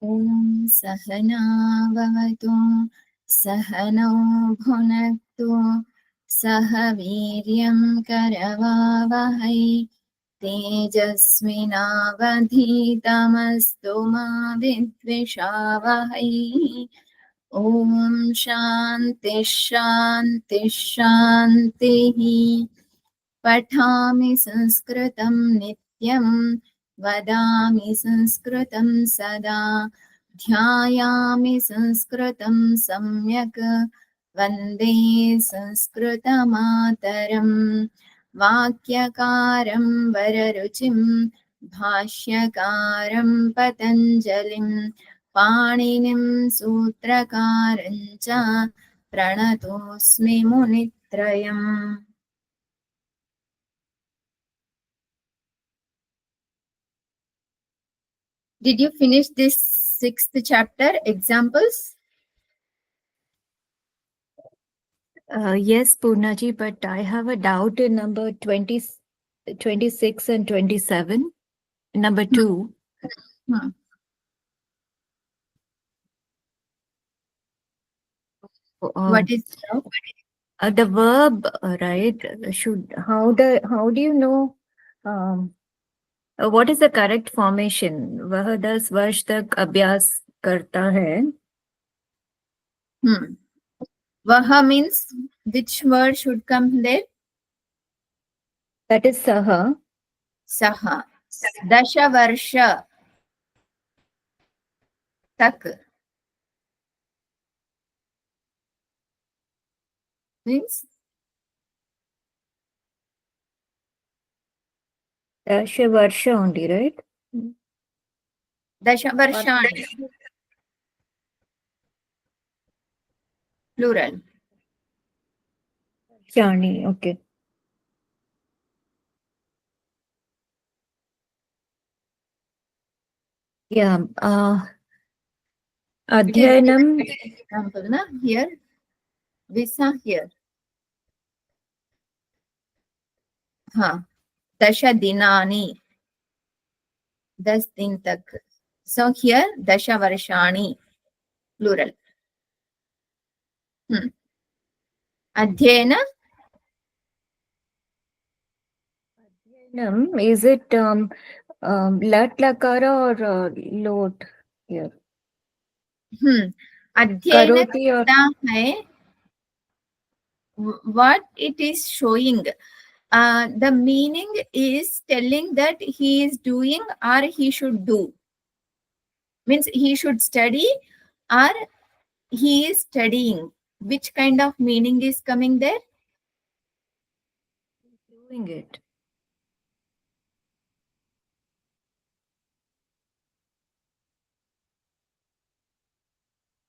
Om Sahana Bhavatu Sahano Bhunaktu Sahaviryam Karavavahai Tejasvinavadhitamastu ma vidvishavahai. Om Shanti Shanti Shanti. Pathami Sanskritam Nityam Vadami Sanskritam Sada Dhyayami Sanskritam Samyak Vande Sanskritamataram Vakyakaram Vararuchim Bhashyakaram Patanjalim Paninim Sutrakarancha Pranatosmi Munitrayam. Did you finish this 6th chapter examples? Yes, Purnaji, but I have a doubt in number 26 and 27. Number 2. What is the verb, right? How do you know what is the correct formation? वह 10 वर्ष तक अभ्यास करता है. Vaha means which word should come there? That is saha. Saha. Dasha varsha tak means Dasha varsha only, right? Dasha varshani. Plural. Shani, okay. Yeah. Adhyanam. Example, na? Here. Visa here. Dasha dinani. 10 din tak. So here, Dasha varshani. Plural. Adhyayana. Is it lat lakara or lot here? Adhyayana karta hai. What it is showing, the meaning is telling that he is doing or he should do. Means he should study or he is studying. Which kind of meaning is coming there? Doing it.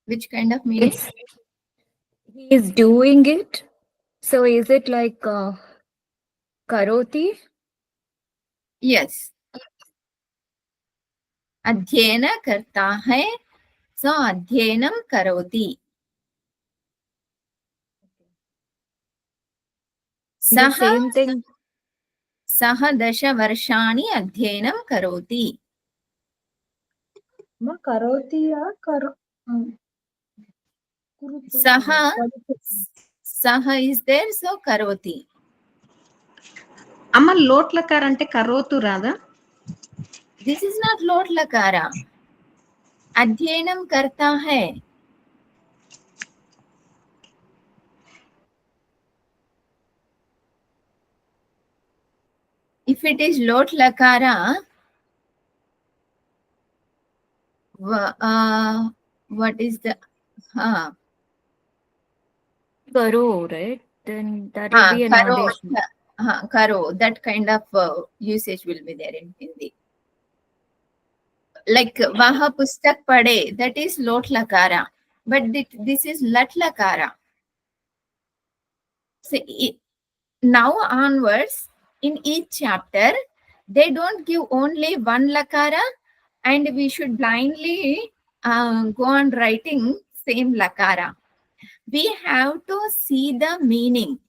Which kind of meaning? He is doing it. So is it like karoti? Yes. Adhyayana karta hai. So adhyanam karoti. The same thing. Saha dasha varshani adhyanam karoti. Ma karoti ya Saha is there, so karoti. Amma lot lakara ante karotu rada? This is not lot lakara. Adhyanam karta hai. If it is lot lakara, what is the Karo, right? Then that will be an addition. Karo, that kind of usage will be there in Hindi. Like Vaha Pustak Pade, that is lot lakara. But this is lat lakara. See, now onwards, in each chapter, they don't give only one lakara and we should blindly go on writing same lakara. We have to see the meaning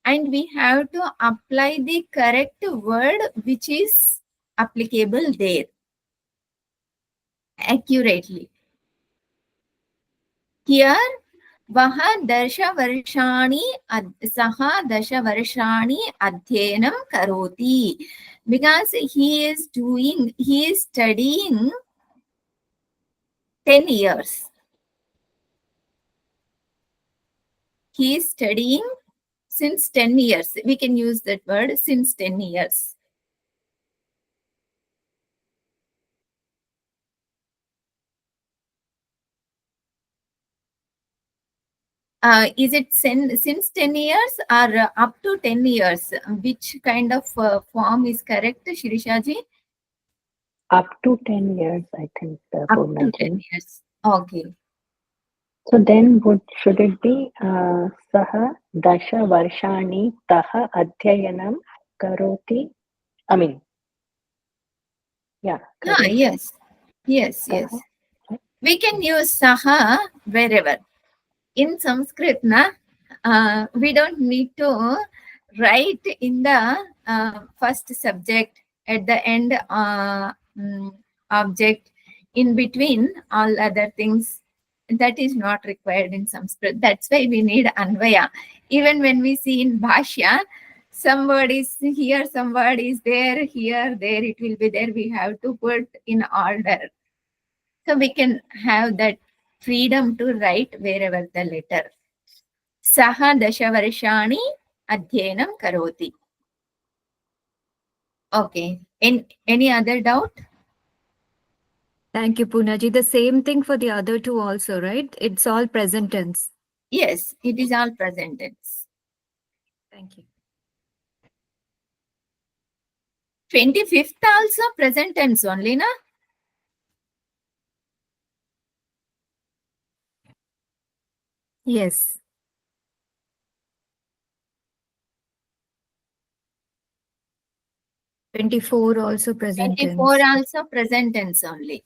and we have to apply the correct word which is applicable there. accurately. Here, सः दशवर्षाणि अध्ययनं करोति, because he is studying 10 years. He is studying since 10 years. We can use that word, since 10 years. Is it since 10 years or up to 10 years? Which kind of form is correct, Shirishaji? Up to 10 years, I think. Up to 10 years. Okay. So then should it be Saha Dasha Varshani Taha Adhyayanam Karoti? I mean, yeah. Yes. Taha. We can use Saha wherever. In Sanskrit, we don't need to write in the first subject, at the end object, in between all other things. That is not required in Sanskrit. That's why we need Anvaya. Even when we see in Bhashya, some word is here, some word is there, here, there, it will be there. We have to put in order. So we can have that freedom to write wherever the letter. Saha dashavarshani adhyanam karoti. Okay. Any other doubt? Thank you, Poonaji. The same thing for the other two also, right? It's all present tense. Yes, it is all present tense. Thank you. 25th also present tense only, na? Yes. 24 also present 24 tense. also present tense only.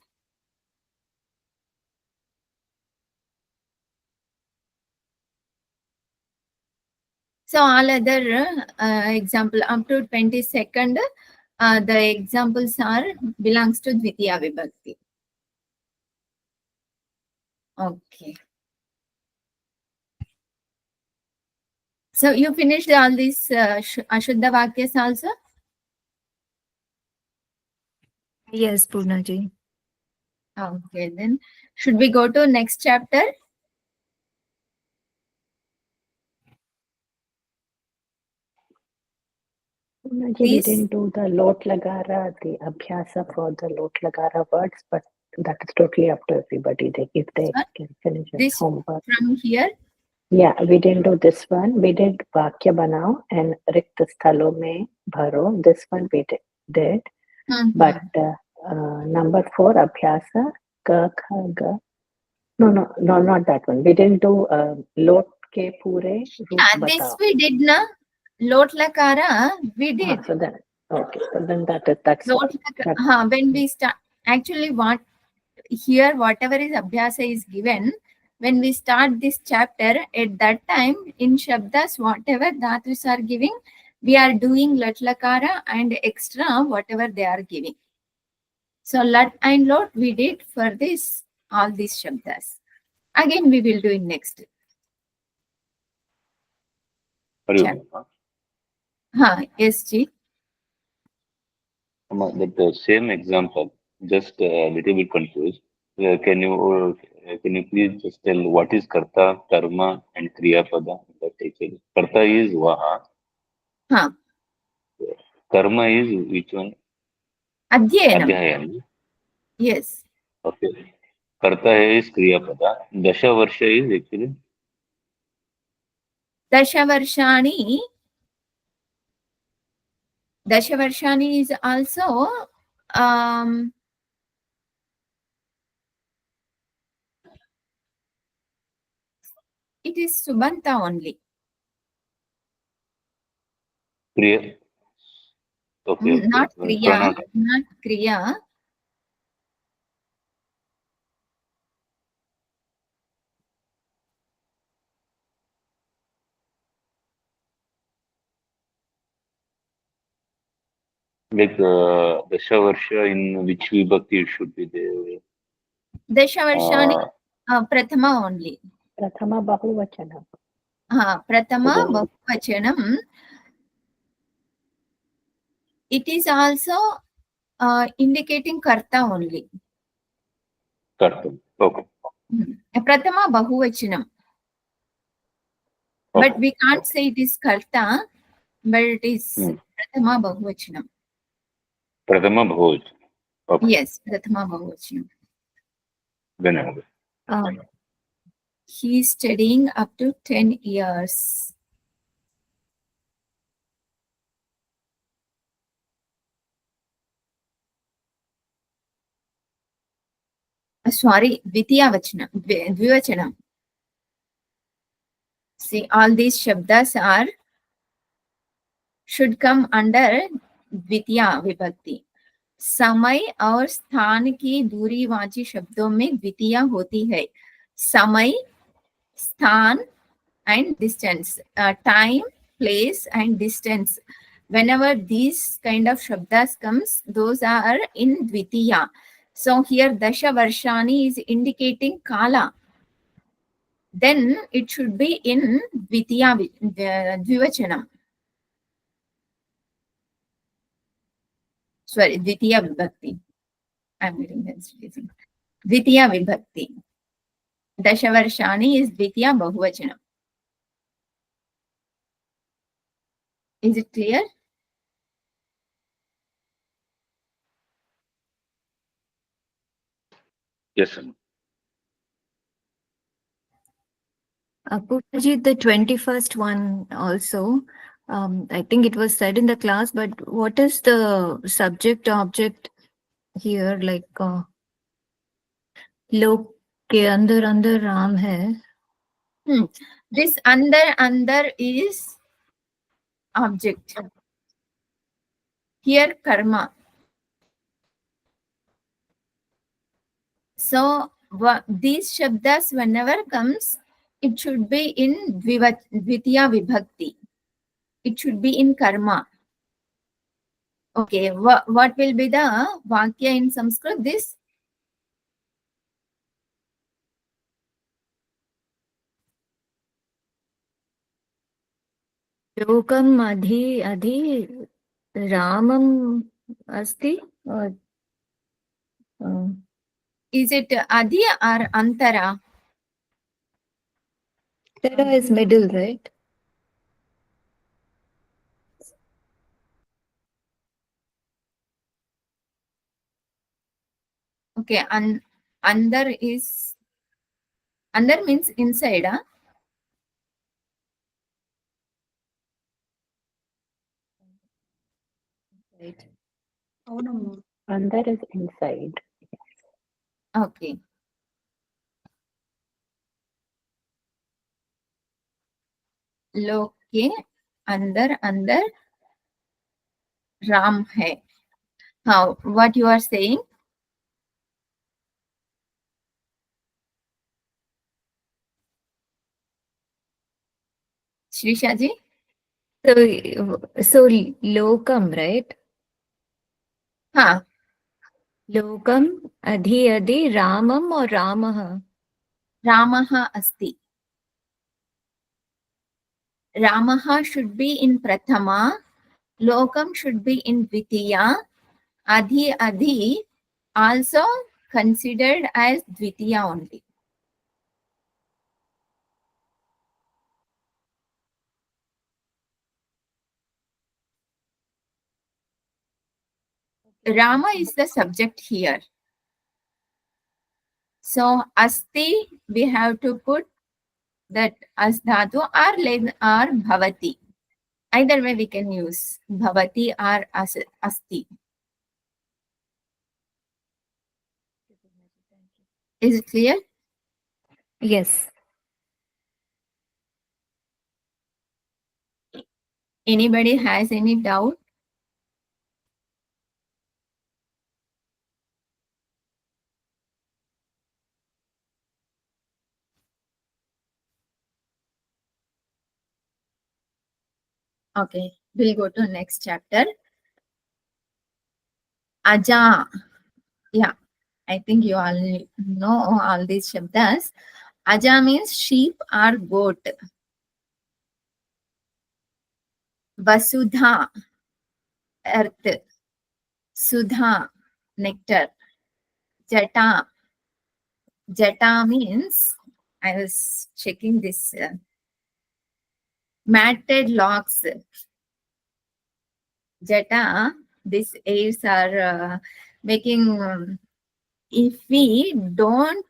So all other example up to 22nd, the examples are belongs to Dvitiya Vibhakti. Okay. So you finished all these Ashuddha Vakyas also? Yes, Poonaji. Okay, then should we go to next chapter? We didn't do the Lot Lagara, the Abhyasa for the Lot Lagara words, but that is totally up to everybody. If they can finish This homework. From here? Yeah, we didn't do this one. We did Vakya Banao and Rikt Sthalo Mein Bharo. This one we did. But number 4, Abhyasa, Ka, Kha, Ga. No, not that one. We didn't do Lot Ke Pure Roop Batao. This we did, na? Lot Lakara, we did. So then, okay. So then that's Lot Lakara. When we start, actually whatever is Abhyasa is given, when we start this chapter, at that time, in Shabdas, whatever Dhatus are giving, we are doing Lat Lakara and extra whatever they are giving. So Lat and Lot we did for this, all these Shabdas. Again, we will do in next. Yes, Ji. That same example, just a little bit confused. Can you please just tell what is karta, karma, and kriya pada? Karta is vaha. Karma is which one? Adhyayanam. Yes. Okay. Karta is kriya pada. Dasha varsha is actually. Dashavarshani is also it is Subanta only. Kriya. Okay. Not Kriya. Not Kriya. Like Dasha varsha, in which vibhakti it should be there? Dashavarshani, Prathama only. Prathama Bahuvachanam. Prathama Prathama. Bahuvachanam. It is also indicating karta only. Karta. Okay. Prathama Bahuvachanam. Okay. But we can't say it is karta, but it is Prathama Bahuvachanam. Prathama Bahuvachanam. Okay. Yes, Prathama Bahuvachanam. Whenever. He is studying up to 10 years. Sorry, Dvitiya Vachanam, Dvivachanam. See, all these shabdas should come under Dvitiya Vibhakti. समय और स्थान की दूरीवाची शब्दों में द्वितीया होती है. समय, स्थान and distance, time, place and distance. Whenever these kind of shabdas comes, those are in dvitiya. So here Dasha Varshani is indicating kala. Then it should be in dvitiya, dvivachanam. Sorry, dvitiya vibhakti. I'm getting confused. Dvitiya vibhakti. Dasha Varshani is dvitiya bahuvachanam. Is it clear? Yes, sir. Poonaji, the 21st one also, I think it was said in the class, but what is the subject object here? Like, log के अंदर अंदर राम है. This under is object. Here karma. So these shabdas whenever comes, it should be in dvitiya vibhakti. It should be in karma. Okay, what will be the vakya in Sanskrit? This लोकम अधि अधि रामम अस्ति or is it adi or antara? Tara is middle, right? Okay, under means inside. Right. Under is inside. Okay. लोक के अंदर अंदर राम है. How? What you are saying? Shrisha ji? So lokam, right? हाँ. लोकम अधि अधि रामम और रामः. रामः अस्ति. Ramaha should be in Prathama, Lokam should be in Dvitiya, Adhi Adhi also considered as Dvitiya only. Rama is the subject here. So Asti, we have to put that as dhatu or bhavati. Either way we can use bhavati or asti. Is it clear? Yes. Anybody has any doubt? Okay, we'll go to next chapter. Aja. Yeah. I think you all know all these shabdas. Aja means sheep or goat. Vasudha, earth. Sudha, nectar. Jata. Jata means, I was checking this, matted locks. Jata, these airs are making, if we don't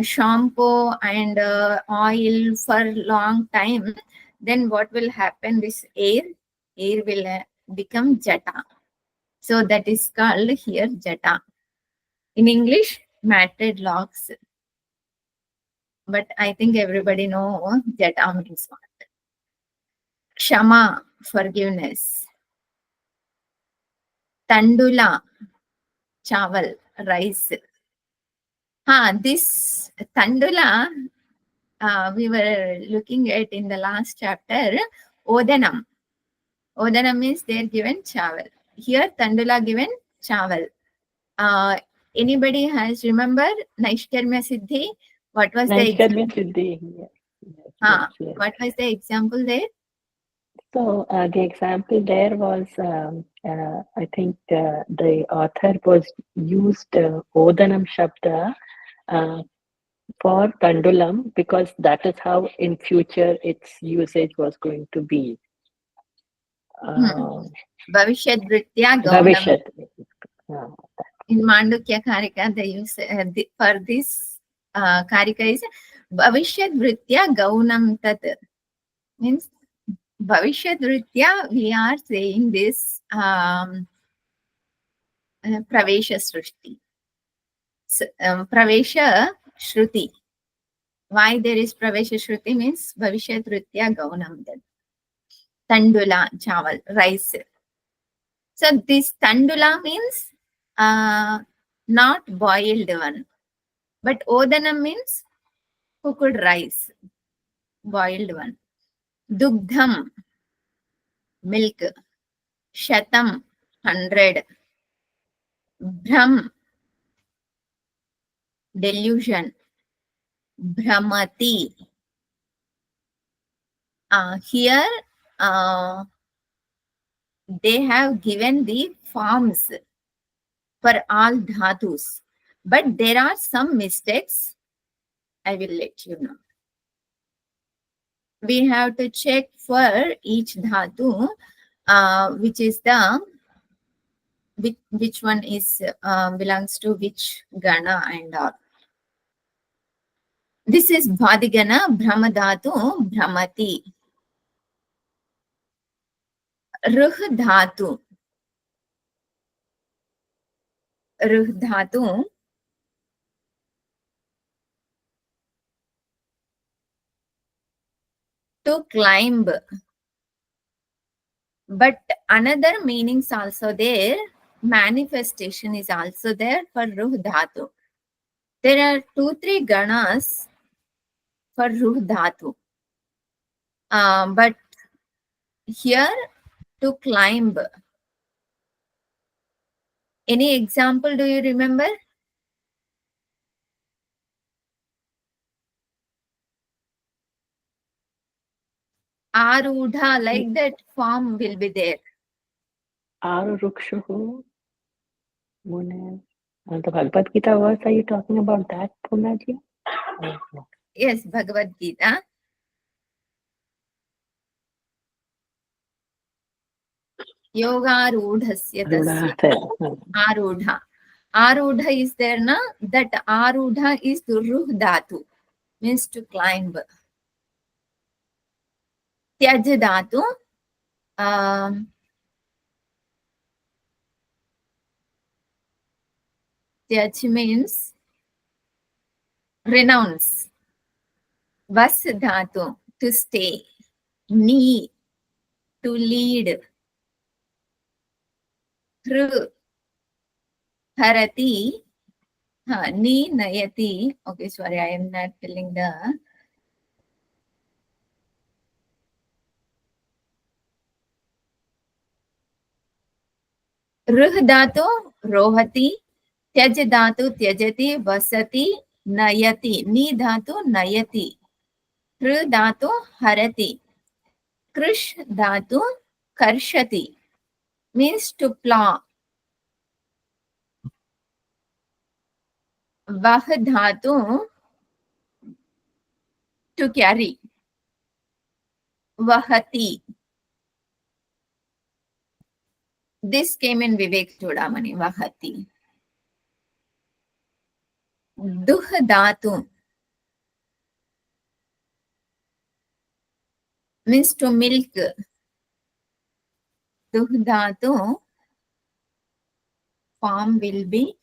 shampoo and oil for long time, then what will happen? This air will become jata. So that is called here jata. In English, matted locks. But I think everybody know jata means what. Kshama, forgiveness. Tandula, chawal, rice. This tandula, we were looking at in the last chapter. Odanam. Odanam means they are given chawal. Here tandula given chawal. Anybody has remember Naishkarmya Siddhi? What was the Naishkarmya example? Siddhi. Yes. What was the example there? So the example there was, I think the author was used Odanam Shabda for Tandulam because that is how in future its usage was going to be. Bhavishyat Vritya Gaunam. Bhavishyat. In Mandukya Karika, they use for this Karika is Bhavishyat Vritya Gaunam Tat. Means Bhavishyat Vritya, we are saying this Pravesha Srushti. Pravesha Shruti. Why there is Pravesha Shruti means Bhavishyat Vritya Gaunam Tat. Tandula, chawal, rice. So this tandula means not boiled one. But odanam means cooked rice, boiled one. Dugdham, milk. Shatam, 100. Bhram, delusion. Bhramati. Here they have given the forms for all dhatus. But there are some mistakes. I will let you know. We have to check for each dhatu, which is the which one is belongs to which gana and all. This is Bhadigana Brahmadhatu Brahmati. Ruh Dhatu. Ruh Dhatu. To climb. But another meanings also there. Manifestation is also there for Ruh Dhatu. There are 2-3 ganas for Ruh Dhatu. But here to climb. Any example do you remember? Arudha, like that form will be there. Arurukshuhu. Mune. The Bhagavad Gita verse, are you talking about that, Punaji? Yes, Bhagavad Gita. Yogarudhasya tasya. Arudha. Arudha is there, na? That Arudha is Ruh Dhatu. Means to climb. Tyaj Dhatu. Tyaj means renounce. Vas Dhatu. To stay. Ni. To lead. Thru. Harati. Ni nayati. Okay, sorry, I am not filling the. Ruh Dhatu, Rohati, त्यज धातु त्यजति, वसति, नयति, नी धातु नयति, कृ धातु हरति, कृष धातु कर्षति, means to plow. वह धातु to carry, वहति. This came in Vivek Chudamani, vahati. Duh dhatu means to milk. Duh dhatu form will be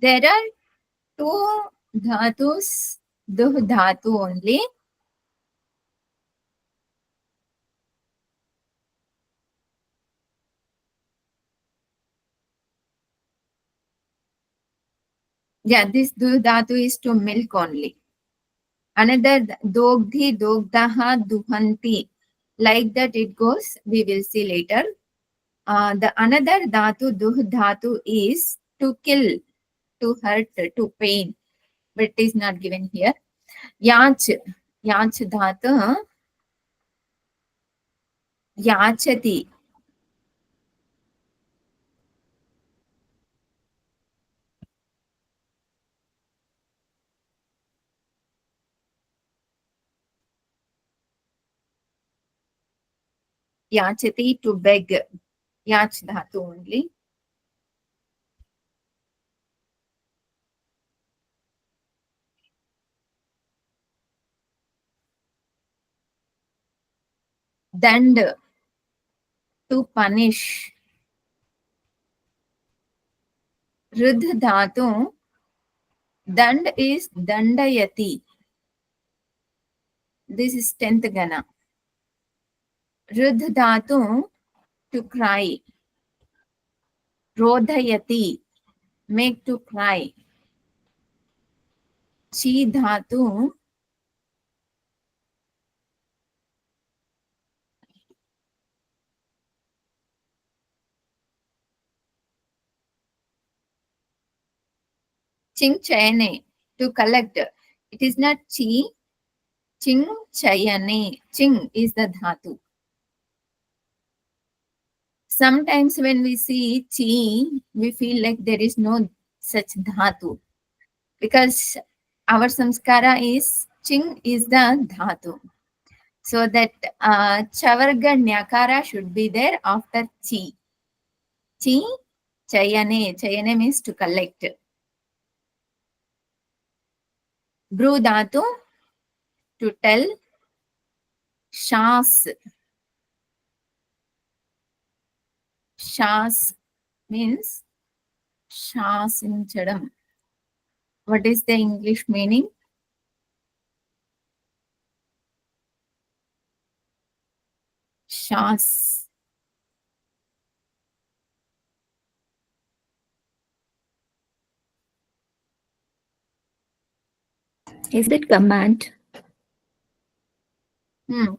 there are two dhatus, duh dhatu only. Yeah, this duh dhatu is to milk only. Another dogdhi, dogdaha, duhanti. Like that it goes. We will see later. The another dhatu, duh dhatu is to kill, to hurt, to pain. But it is not given here. Yach, yach dhatu, yachati. Yachati, to beg. Yach dhatu only. Dand, to punish. Ridh dhatu, dand is dandayati. This is 10th gana. Ridh dhatu, to cry. Rodhayati, make to cry. Chi dhatu, ching chayane, to collect. It is not chi, ching chayane. Ching is the dhatu. Sometimes when we see chi, we feel like there is no such dhatu. Because our samskara is, ching is the dhatu. So that chavarga nyakara should be there after chi. Chi, chayane. Chayane means to collect. Bru dhatu, to tell. Shas. Shas means shasinchadam. What is the English meaning? Shas. Is it command?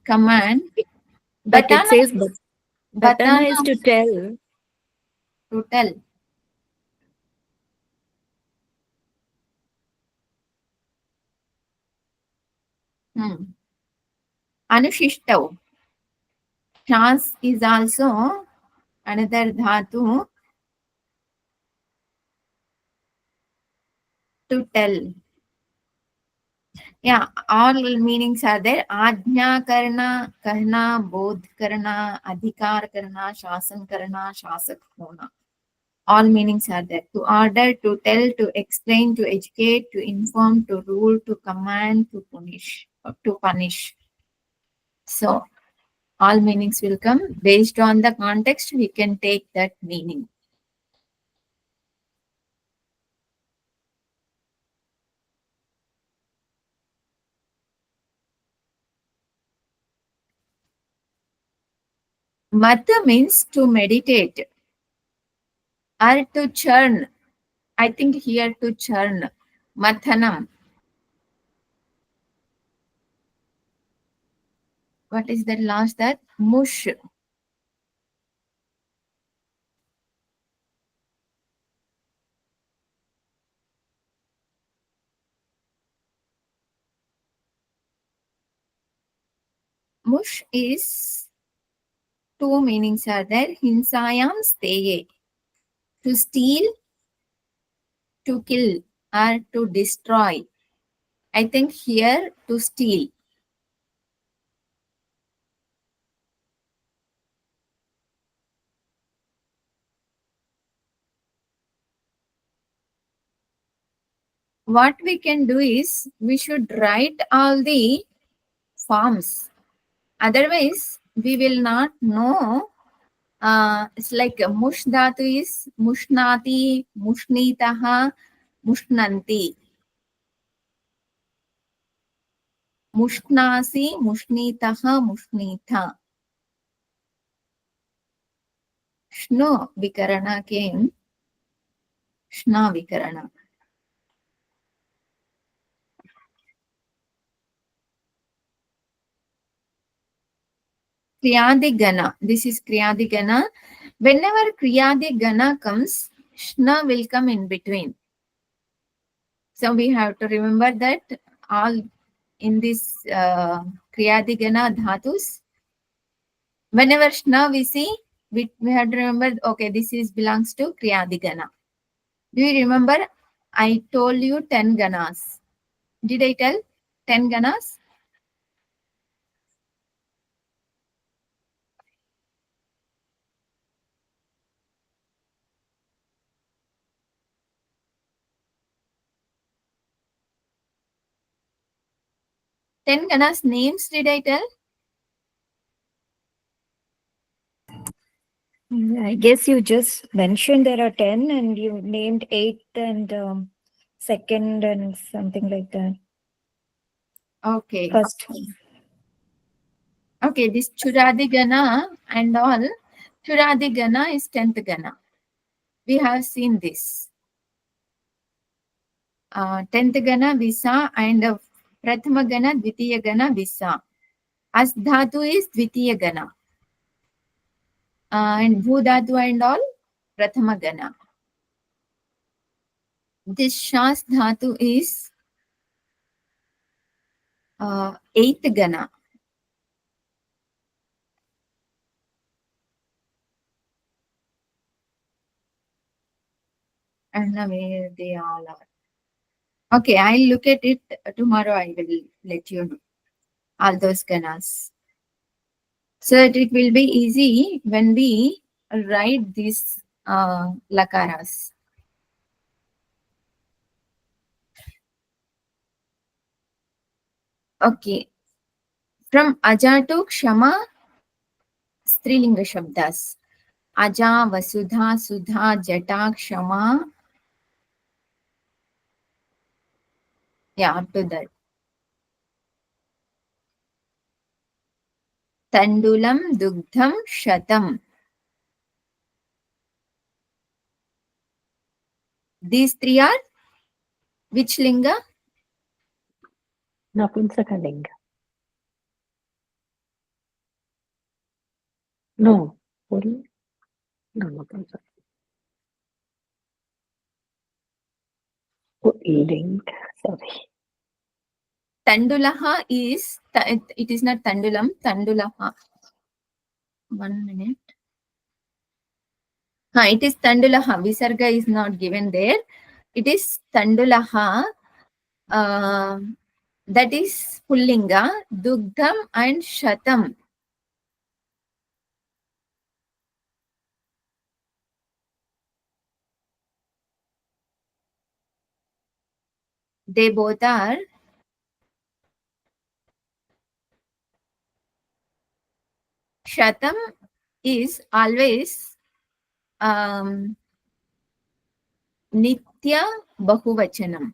Command. But it says Batana is to tell. To tell. Anushishtav. Shas is also another dhatu, to tell. Yeah, all meanings are there. Ajna karna, kahna, bodh karna, adhikar karna, shasan karna, shasak hona. All meanings are there. To order, to tell, to explain, to educate, to inform, to rule, to command, to punish, to punish. So all meanings will come. Based on the context, we can take that meaning. Matha means to meditate or to churn. I think here to churn. Mathanam. What is that last that? Mush. Mush is two meanings are there. Hinsayam steye. To steal, to kill, or to destroy. I think here to steal. What we can do is we should write all the forms. Otherwise, we will not know. It's like mush dhatu is mushnati, mushnitaha, mushnanti. Mushnasi, mushnitaha, mushnitha. Shno vikarana came. Shna vikarana. Kriyadi Gana. This is Kriyadi Gana. Whenever Kriyadi Gana comes, Shna will come in between. So we have to remember that all in this Kriyadi Gana dhatus, whenever Shna we see, we have to remember, okay, this is belongs to Kriyadi Gana. Do you remember? I told you 10 Ganas. Did I tell 10 Ganas? Ten Ganas names did I tell? I guess you just mentioned there are 10 and you named 8 and second and something like that. Okay. First. Okay, this Churadi Gana and all. Churadi Gana is 10th Gana. We have seen this. 10th Gana Visa and Prathama Gana, Dvitiya Gana Visa. As Dhatu is Dvitiya Gana. And Bhu Dhatu and all Prathama Gana. This Shas Dhatu is 8th Gana. And where they all are. Okay, I'll look at it tomorrow. I will let you know all those ganas, so that it will be easy when we write these lakaras. Okay, from Aja to Kshama, Strilinga Shabdas. Aja, Vasudha, Sudha, Jata, Kshama. Yeah, up to that. Tandulam, Dugdham, Shatam. These three are which linga? Napunsakalinga. No. Pul- No, Napunsaka. Pulling. Sorry. Tandulaha is, it is not Tandulam, Tandulaha. 1 minute. It is Tandulaha. Visarga is not given there. It is Tandulaha. That is Pullinga, Dugdham and Shatam. They both are Shatam is always Nitya Bahuvachanam.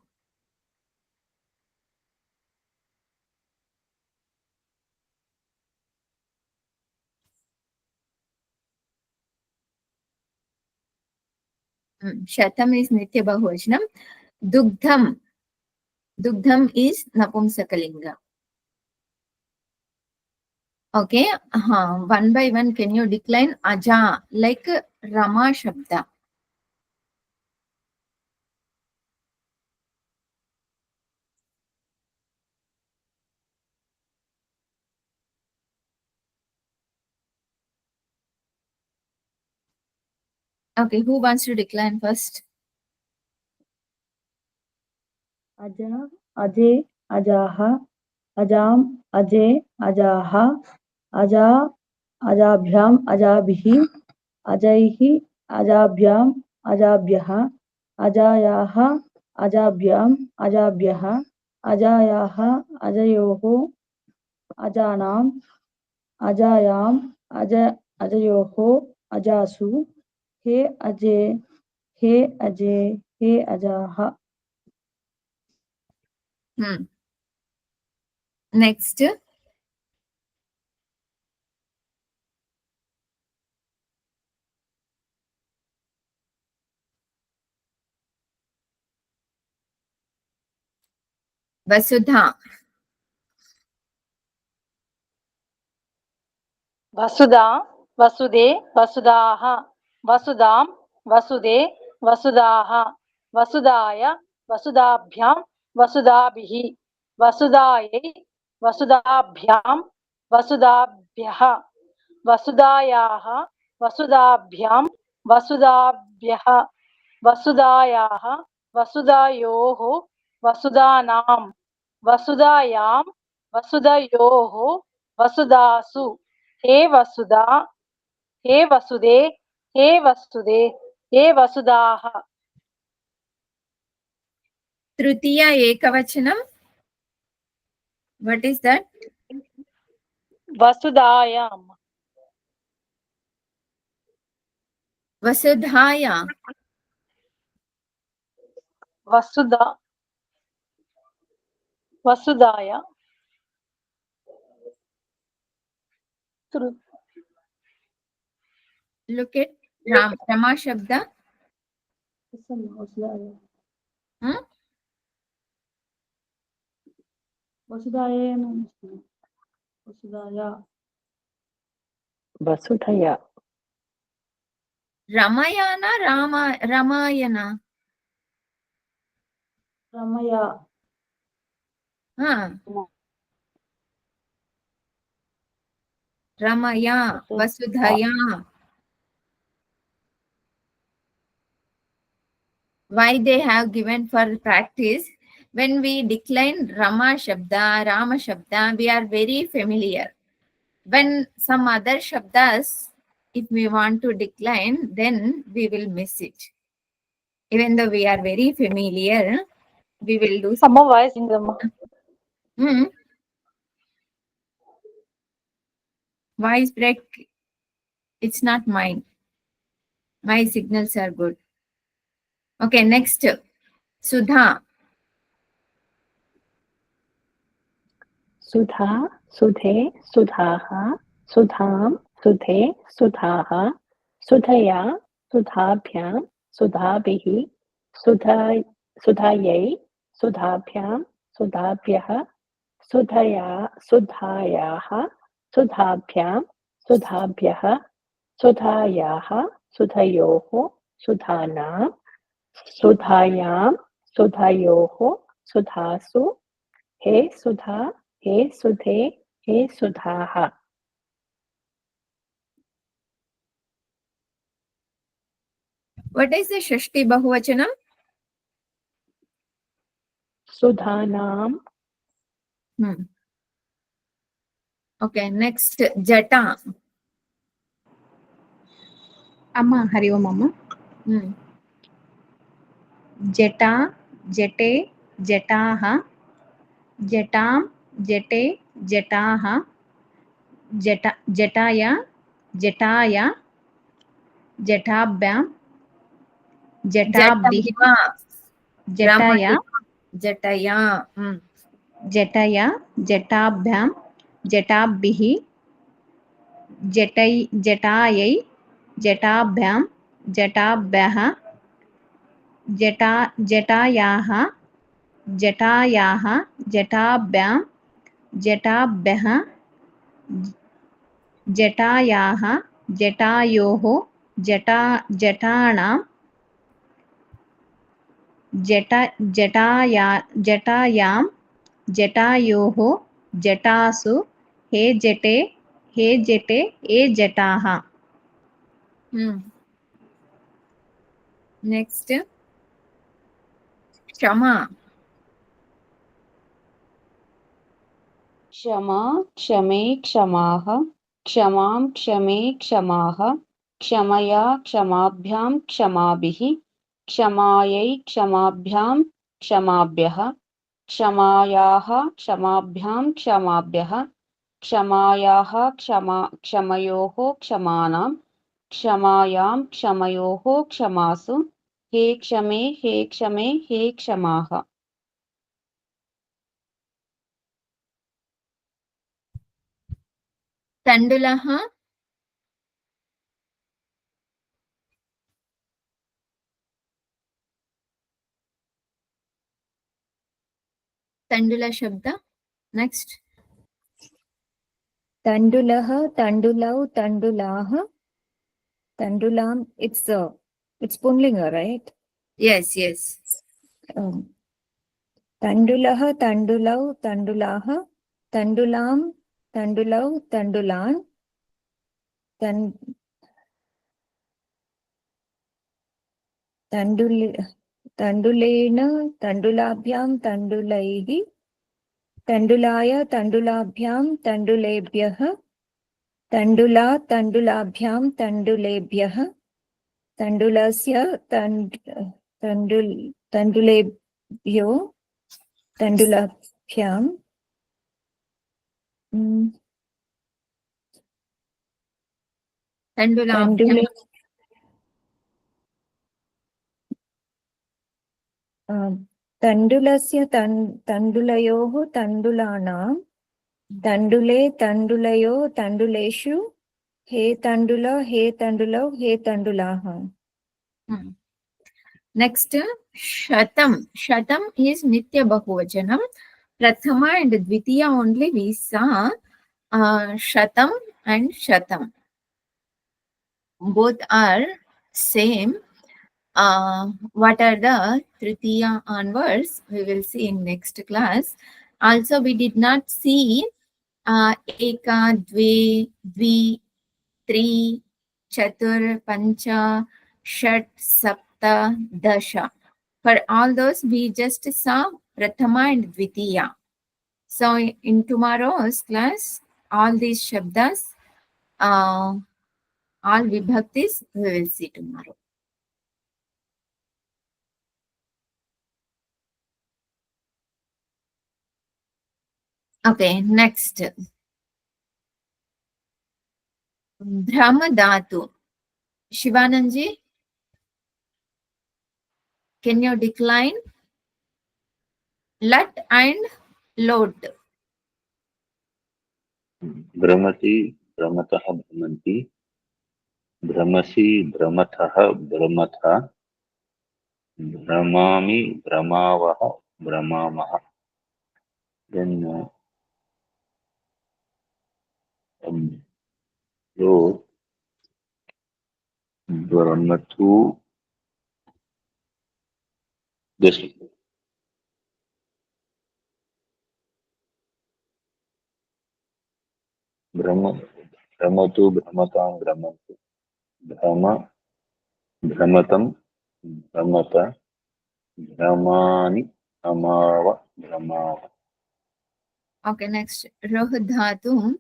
Shatam is Nitya Bahuvachanam. Dugdham is Napumsakalinga. Okay, one by one, can you decline Aja like Rama Shabda? Okay, who wants to decline first? Aja, Aje, Ajaha, Ajam, Aje, Ajaha, Aja, Ajabhyam, Ajabhi, Ajaihi, Ajabhyam, Ajabhyaha, Ajayaha, Ajabhyam, Ajabhyaha, Ajayaha, Ajayoho, Ajanam, Ajayam, Ajayoho, Ajasu, He Aje, He Aje, He Ajaha. Next. Vasudha. Vasudha, Vasude, Vasudaha, Vasudam, Vasude, Vasudaha, Vasudaya, Vasudabhyam, Vasudabhihi, Vasudayai, Vasudabhyam, Vasudabhyaha, Vasudayaha, Vasudabhyam, Vasudabhyaha, Vasudayaha, Vasudayoho, Vasudanam, Vasudayam, Vasudayoho, Vasudasu. Hey Vasudha hey वसुदे hey वसुदे hey वसुदाः. Tritiya Ekavachanam. What is that? वसुधायाम. Vasudhaya. Vasudha वसुधाया. Look at Rama Shabda. Vasudhaya. Ramayana, Ramayana. Ramaya. Ramaya, Vasudhaya. Why they have given for practice? When we decline Rama Shabda, Rama Shabda, we are very familiar. When some other Shabdas, if we want to decline, then we will miss it. Even though we are very familiar, we will do some voice in them. Voice break, it's not mine. My signals are good. Okay, next. Sudha. Sudha, Sudhe, Sudhaha, Sudham, Sudhe, Sudhaha, Sudhaya, Sudhabhyam, Sudhabhihi, Sudhayai, Sudhabhyam, Sudhabhyaha, Sudhaya, Sudhayaha, Sudhabhyam, Sudhabhyaha, Sudhayaha, Sudhayoho, Sudhanam, Sudhayam, Sudhayoho, Sudhasu, He Sudha, He Sudhe, He Sudhaha. What is the Shashti Bahuvachanam? Sudhanam. Okay, next. Jata. Amma, Hari Om Amma. Hmm. Jeta, Jete, जटाः जटां जटे जटाः जटाया जटाभ्यां जटाभिः जटया जटाया जटया जटया जटाभ्यां जटाभिः जटायै जटाभ्यां जटाभ्यः जटायाः जटाभ्यां जटाभ्यः जटायाः जटायोः जटानां जटायां जटायोः जटासु हे जटे ये जटाः। Next क्षमा क्षमा क्षमे क्षमाः क्षमां क्षमे क्षमाः क्षमया क्षमाभ्यां क्षमाभिः क्षमायै क्षमाभ्यां क्षमाभ्यः क्षमायाः क्षमाभ्यां क्षमाभ्यः क्षमायाः क्षमयोः क्षमानां क्षमायां क्षमयोः क्षमासु हे क्षमे हे क्षमाः। तण्डुलः तण्डुल शब्द next Tandulah, tandulau, tandulaah, tandulam. It's Punlinga, right? yes Tandulah, tandulau, tandulaah, tandulam, tandulau, tandulan, tandulena, tandulabhyam, tandulaihi, tandulaya, tandulabhyam, tandulebhyah, tandula, tandulabhyam, tandulebhyah, tandulasya, tandulebhyo, tandulabhyam. तण्डुलाभ्यां तण्डुलस्य तण्डुलयोः तण्डुलानां तण्डुले तण्डुलयो तण्डुलेषु हे तण्डुल हे तण्डुलौ हे तण्डुलाः. नेक्स्ट शतम is nitya bahuvachanam. Prathama and Dvitiya only we saw shatam and shatam. Both are same. What are the Tritiya onwards? We will see in next class. Also, we did not see eka, dve, dvi, tri, chatur, pancha, shat, sapta, dasha. For all those, we just saw Prathama and Dvitiya. So in tomorrow's class, all these shabdas, all vibhaktis, we will see tomorrow. Okay, next. Brahma Dhatu. Shivananji, can you decline? Lat and lot. Brahmati, Brahmatah, Brahmanti, Brahmasi, Brahmatah, Brahmatha, Brahmami, Brahmavaha, Brahmamaha. Then so Brahmatu, just Brahmatu, Brahmatam, Brahmantu, Brahma, Brahmatam, Brahmata, Brahmani, Brahmava, Brahmava. Okay, next. Roh Dhatu.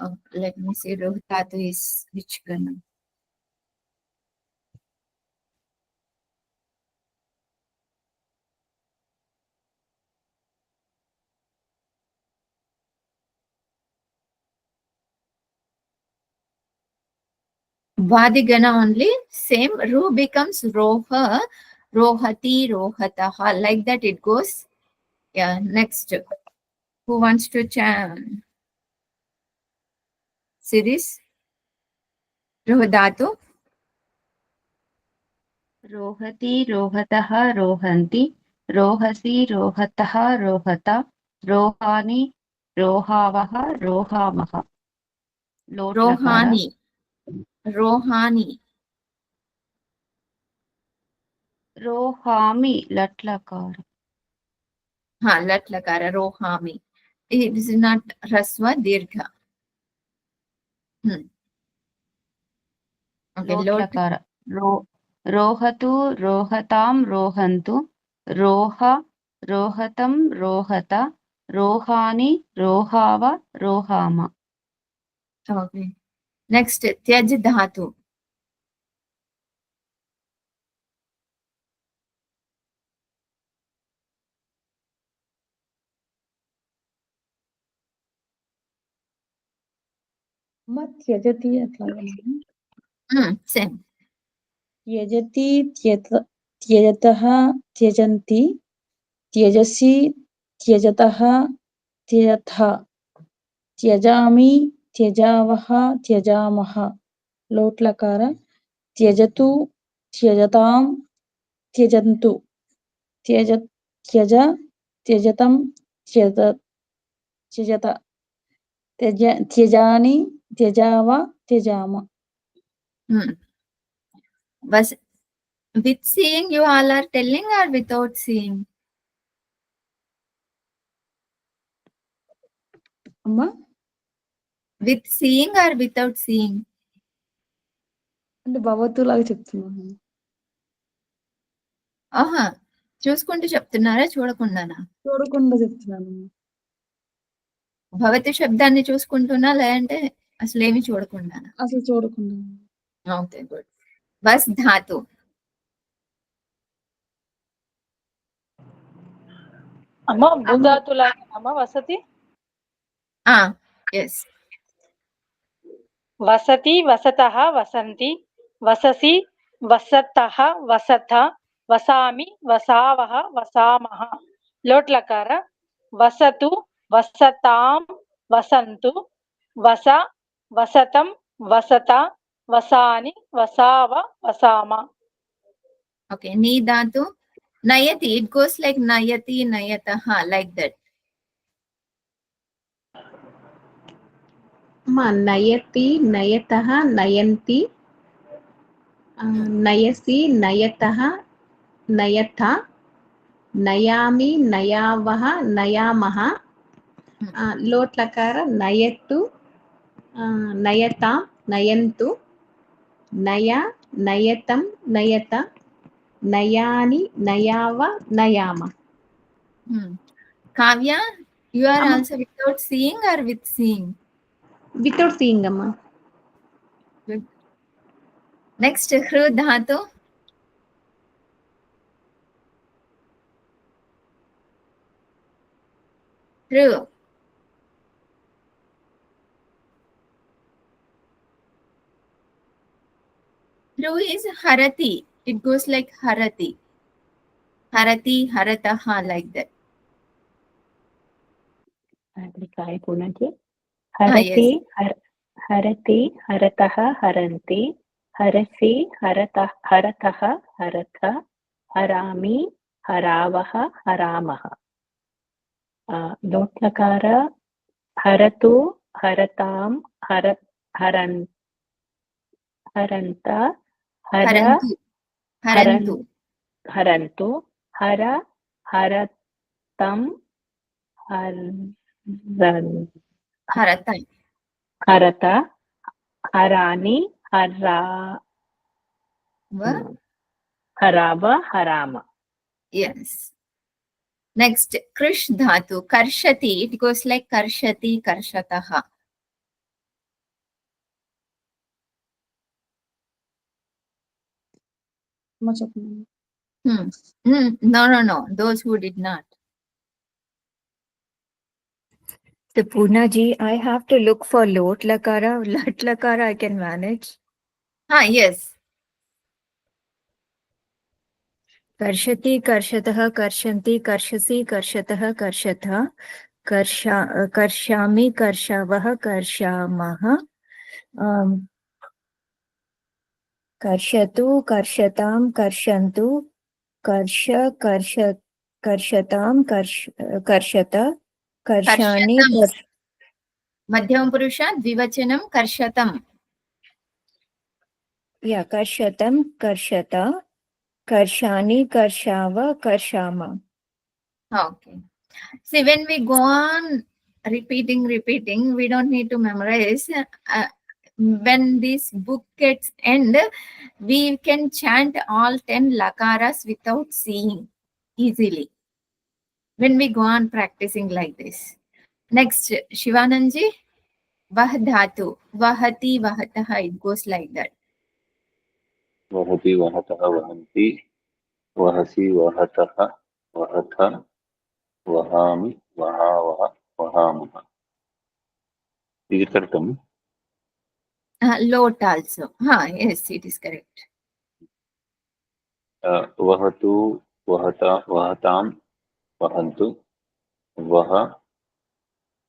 Oh, let me see. Roh Dhatu is which gana? Vadigana only. Same. Ru becomes roha, rohati, rohataha. Like that it goes. Yeah. Next. Who wants to chant? Series. Rohadatu. रोहति रोहतः रोहन्ति रोहसि रोहतः रोहता रोहानि रोहावः रोहामः लोट् लकार Rohani. Rohani. रोहामि लट् लकार Ha. Lat lakara. Rohami. It is not rasva dirgha. Okay. लोट् Lot. लकार रोहतु रोहतां रोहन्तु रोह रोहतं रोहत रोहानि रोहाव रोहाम Okay. Next. Tyaj dhatu. त्यजति अथवा Same. त्यजति त्यजतः त्यजन्ति त्यजसि त्यजतः त्यजथ त्यजामि त्यजावः त्यजामः लोट् लकार त्यजतु त्यजतां त्यजन्तु त्यज त्यज त्यजतं त्यज त्यजत त्यजानि त्यजाव त्यजाम Was with seeing you all are telling or without seeing? అమ్మా With seeing or without seeing? అంటే భగవత్తు లాగా చెప్తున్నాను ఆహా చూసుకుంటూ చెప్తున్నారా చూడకుండానా? చూడకుండా చెప్తున్నాను భవతి శబ్దాన్ని చూసుకుంటున్నా లేదంటే అసలు ఏమి చూడకుండానా? అసలు చూడకుండా ఓకే గుడ్. బస్ ధాతు. అమ్మ భూధాతులాగా అమ్మ వసతి ఎస్. వసతి వసతః వసంతి వససి వసతః వసత వసామి వసావః వసామః లోట్ లకార వసతు వసతాం వసంతు వస వసతం వసత వసాని వసావ వసామ. ఓకే. నీ ధాతు నయతి. ఇట్ గోస్ లైక్ నయతి నయతః లైక్ దట్. నయతి నయతః నయంతి నయసి నయతః నయథ నయామి నయావః నయామః లోట్ లకార నయతు నయతాం నయంతు నయ నయతం నయత నయాని నయావ నయామ. Kavya, you are also without seeing or with seeing? Without seeing అమ్మా. నెక్స్ట్ హృ ధాతు. హృ. Hru is harati. It goes like harati. Harati, harataha, like that. Try Punaji. Harati, Yes. harati, haratah, haranti, harasi, haratah, haratha, harami, haravah, haramah. Lot lakara, haratu, haratam, haranta, Harantu. Harantu. harantu, haratam, Harata. harata, harani, harava, harama. Yes. Next, krish dhatu. Karshati. It goes like karshati, karshataha. అమ్మా చెప్పండి No. Those who did not. So Purna ji, I have to look for lot lakara. Lat lakara I can manage. Yes. कर्षति कर्षतः कर्षन्ति कर्षसि कर्षतः कर्षतः कर्षामि कर्षावः कर्षामः कर्षतु कर्षतां कर्षन्तु कर्षतां कर्षत कर्षाणि कर्षतम्. मध्यमपुरुष द्विवचनं कर्षतम्. कर्षतं कर्षत कर्षाणि कर्षाव कर्षाम. Okay. See, when we go on repeating, we don't need to memorize. When this book gets end, we can chant all 10 lakaras without seeing easily. When we go on practicing like this. Next, Shivananji, vah dhatu, vahati, vahataha, it goes like that. वहति वहतः वहन्ति वहसि वहतः वहथ वहामि वहावः वहामः. Is it correct? Lot also. Yes, it is correct. वहतु वहतां वहन्तु वह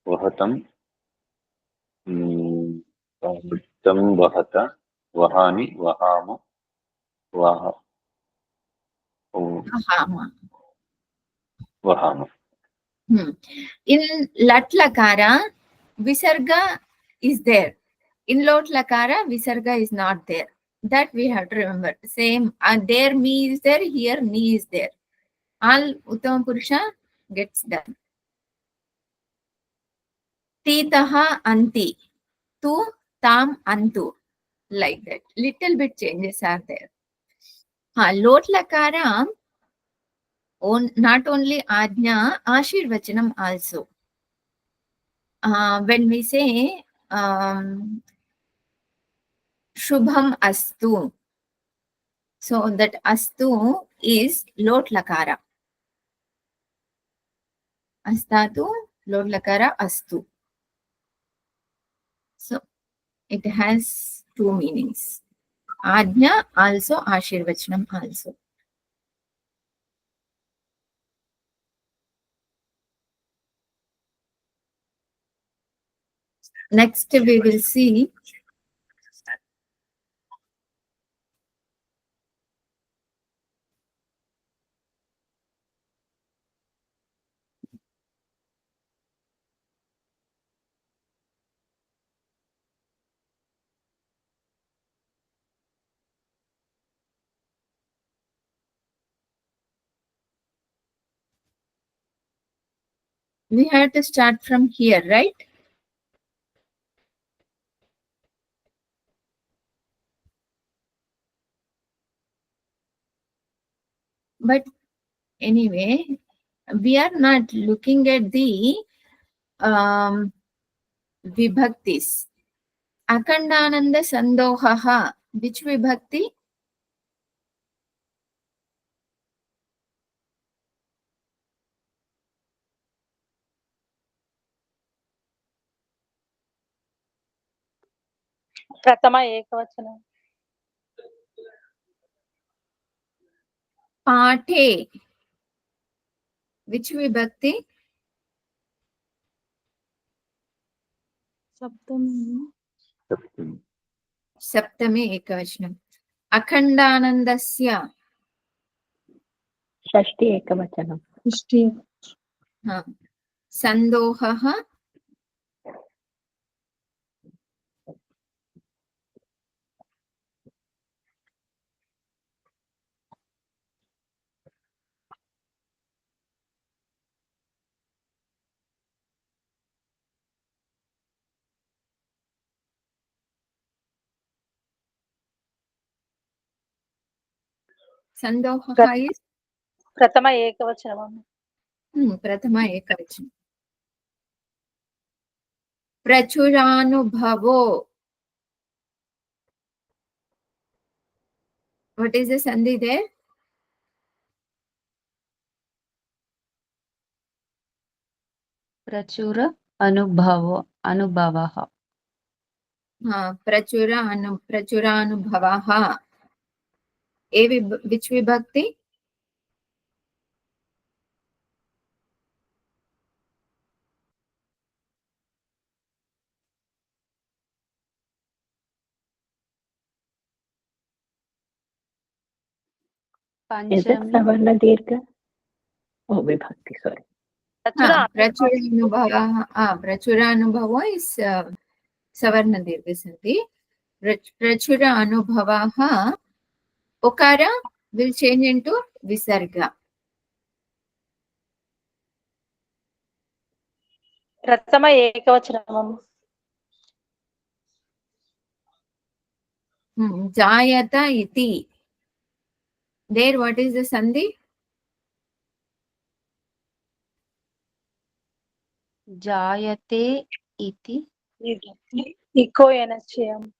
वहतं तं वहत वहानि वहाम वह Ahama. वहाम. In Lat Lakara, Visarga is there. In Lot Lakara, Visarga is not there. That we have to remember. Same, there me is there, here ni is there. All Uttama Purusha gets done. Titaha anti. Tu, tam, antu. Like that. Little bit changes are there. Lot Lakara, not only Ajna, Ashirvachanam also. When we say Shubham Astu, so that Astu is Lot Lakara. Astatu, Lot Lakara, Astu. So it has two meanings. Ajna also, Ashirvachanam also. Next we will see we have to start from here, right? But anyway, we are not looking at the vibhaktis. Akhandananda Sandohaha, which vibhakti? प्रथम एकवचनं. Pathe, which vibhakti? Saptami Saptami ekavachanam. Akhandanandasya, Shashthi एकवचनम्. Shashthi Sandohaha, Sandohaha is प्रथम एकवचनं. Prathama ekavachanam. Prachuranubhavo. What is the sandhi there? प्रचुर अनुभवः. प्रचुरानुभवः. Which vibhakti? Is it Panchami. Savarna Dirgha? Oh, Vibhakti, sorry. प्रचुरानुभवः is Savarna Dirgha Sandhi. Prachura Anubhavaha. Okara will change into Visarga. प्रथम एकवचनम्. Jayata iti. There, what is the Sandhi? Jayate iti. इको एनचयम्.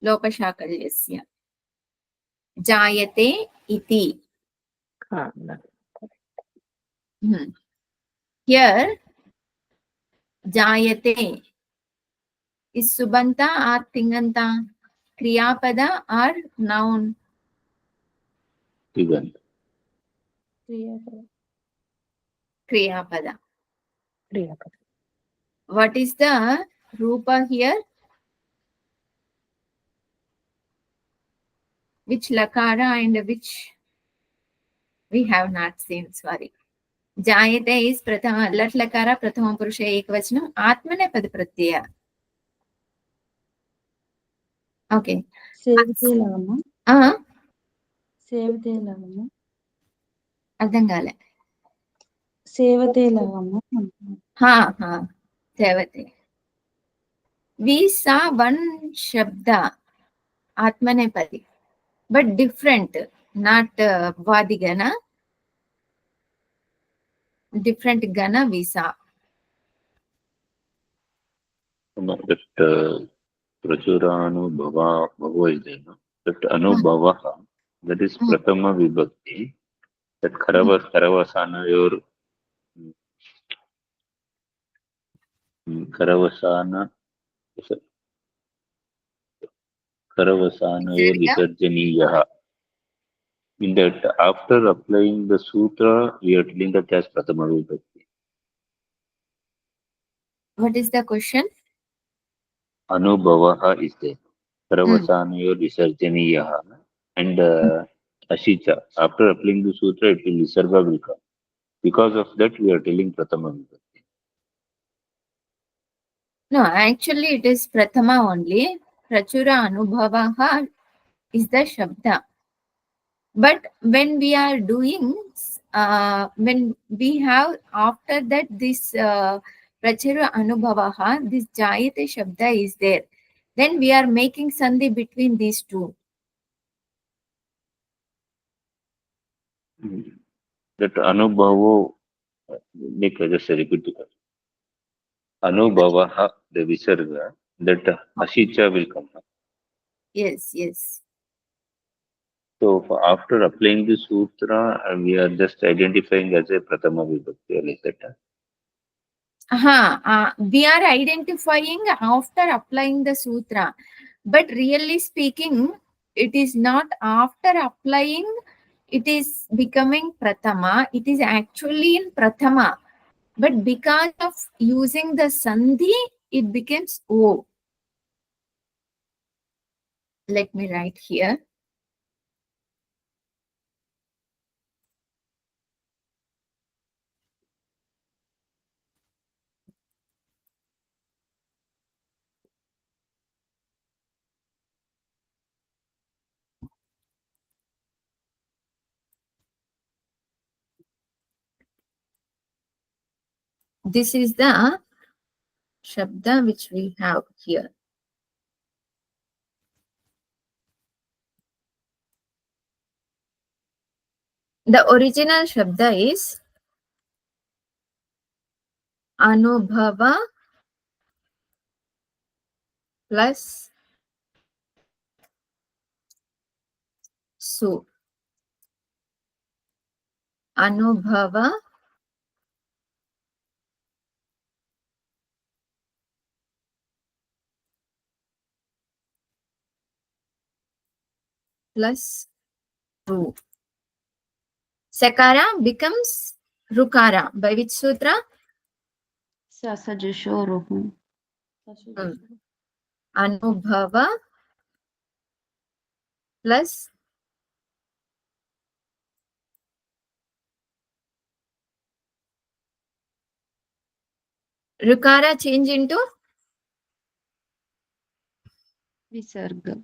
Lokashakalyasya. Jayate iti. Here, Jayate is Subanta or Tinganta? Kriyapada or noun? Tigant. Kriyapada. Kriyapada. What is the Rupa here? Which Lakara and which we have not seen, sorry. Jayate is Prathama, Lat Lakara, Prathama Purusha Ekvachanam, Atmanepad Pratyaya. Okay. సేవితేలాగమ్మా Uh, సేవితేలాగమ్మా అర్థం కాలే. సేవతేలాగమ్మా Sevate. We saw one Shabda, Atmanepadi, but different, not Vadigana. Different Gana we saw. That Prachuranubhava is there. No? That Anubhavaha, that is Prathama Vibhakti. That Karavasana, your Karavasana Visarjaniyaha. In that, after applying the sutra, we are telling that as Prathama Vibhakti. What is the question? Anubhavaha is there. Karavasana Visarjaniyaha. And Ashicha. After applying the sutra, it will Visarga will come. Because of that, we are telling Prathama Vibhakti. No, actually it is Prathama only. Prachura Anubhavaha is the Shabda. But when we are doing, when we have after that this Prachura Anubhavaha, this Jayate Shabda is there. Then we are making Sandhi between these two. That Anubhavo, make just repeat it. Anubhavaha, the Visarga, that Ashicha will come. Yes, yes. So after applying the sutra, we are just identifying as a Prathama Vibhakti, like that. We are identifying after applying the sutra. But really speaking, it is not after applying, it is becoming Prathama. It is actually in Prathama. But because of using the Sandhi, it becomes O. Let me write here. This is the Shabda which we have here. The original Shabda is Anubhava plus Su. Anubhava plus ru. Sakara becomes rukara. By which sutra? Sasajushoruhu. Anubhava plus rukara change into Visarga.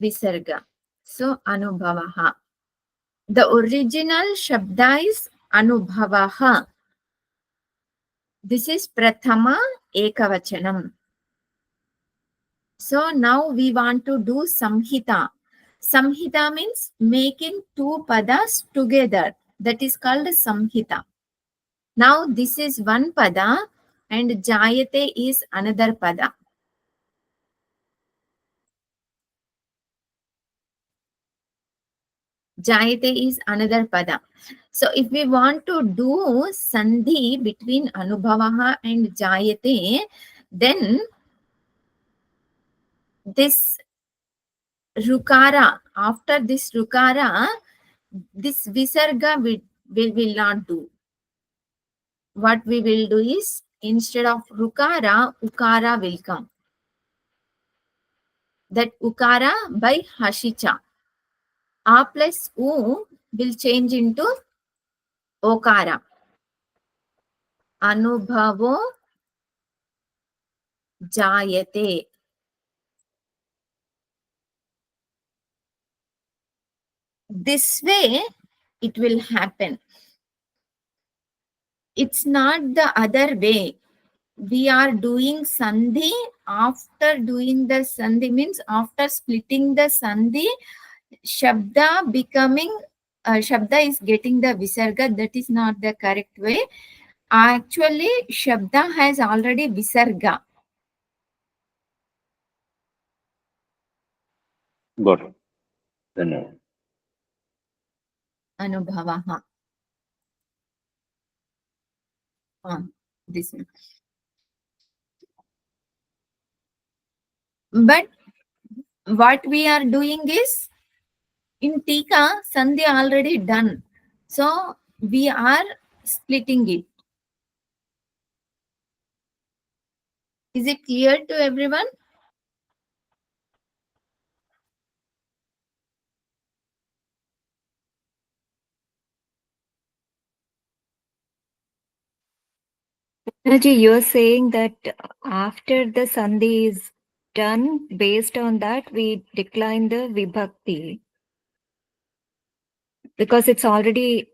visarga. So anubhavaha. The original shabda is anubhavaha. This is prathama ekavachanam. So now we want to do samhita. Samhita means making two padas together. That is called samhita. Now this is one pada and jayate is another pada. Jayate is another pada. So if we want to do sandhi between anubhavaha and jayate, then this rukara, after this rukara, this visarga we will not do. What we will do is, instead of rukara, ukara will come. That ukara by hashicha. A plus u will change into okara. Anubhavo jayate. This way it will happen. It's not the other way. We are doing sandhi. After doing the sandhi means after splitting the sandhi, shabda becoming shabda is getting the visarga. That is not the correct way. Actually, shabda has already visarga. Got it. Then Anubhavaha. This one. But what we are doing is, in Tika, sandhi already done. So we are splitting it. Is it clear to everyone? Raji, you're saying that after the sandhi is done, based on that, we decline the vibhakti because it's already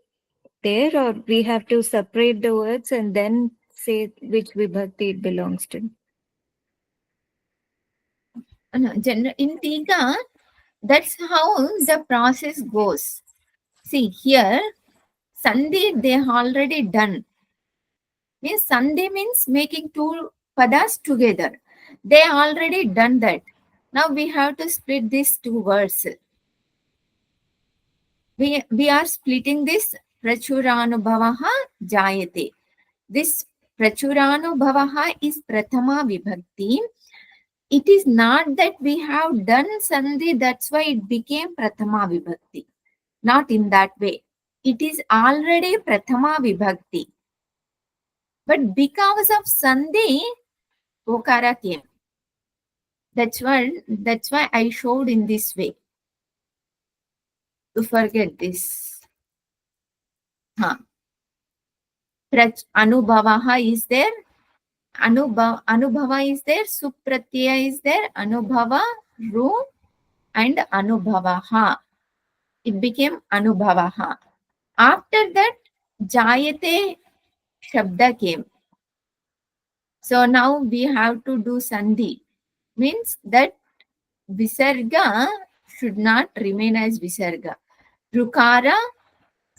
there, or we have to separate the words and then say which vibhakti it belongs to. No, in Tika, that's how the process goes. See here, sandhi they already done. Means sandhi means making two padas together. They already done that. Now we have to split these two words. We are splitting this prachuranubhavaha jayate. This prachuranubhavaha is prathama vibhakti. It is not that we have done sandhi, that's why it became prathama vibhakti. Not in that way. It is already prathama vibhakti. But because of sandhi, okara came. That's why I showed in this way. To forget this. Anubhavaha is there. Anubhava is there. Supratyaya is there. Anubhava, ru, and anubhavaha. It became anubhavaha. After that, jayate shabda came. So now we have to do sandhi. Means that visarga should not remain as visarga. Rukara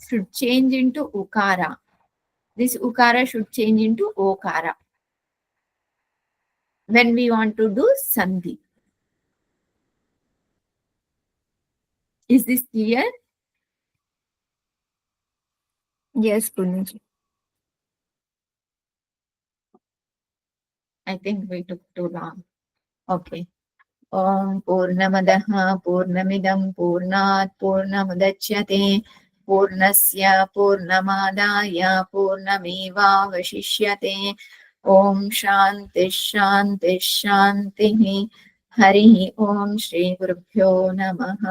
should change into ukara. This ukara should change into okara. When we want to do sandhi. Is this clear? Yes, Punaji. I think we took too long. Okay. ॐ पूर्णमदः पूर्णमिदं पूर्णात् पूर्णमुदच्यते पूर्णस्य पूर्णमादाय पूर्णमेवावशिष्यते ॐ शान्तिः शान्तिः शान्तिः हरिः ॐ श्रीगुरुभ्यो नमः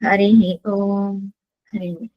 हरिः ॐ हरिः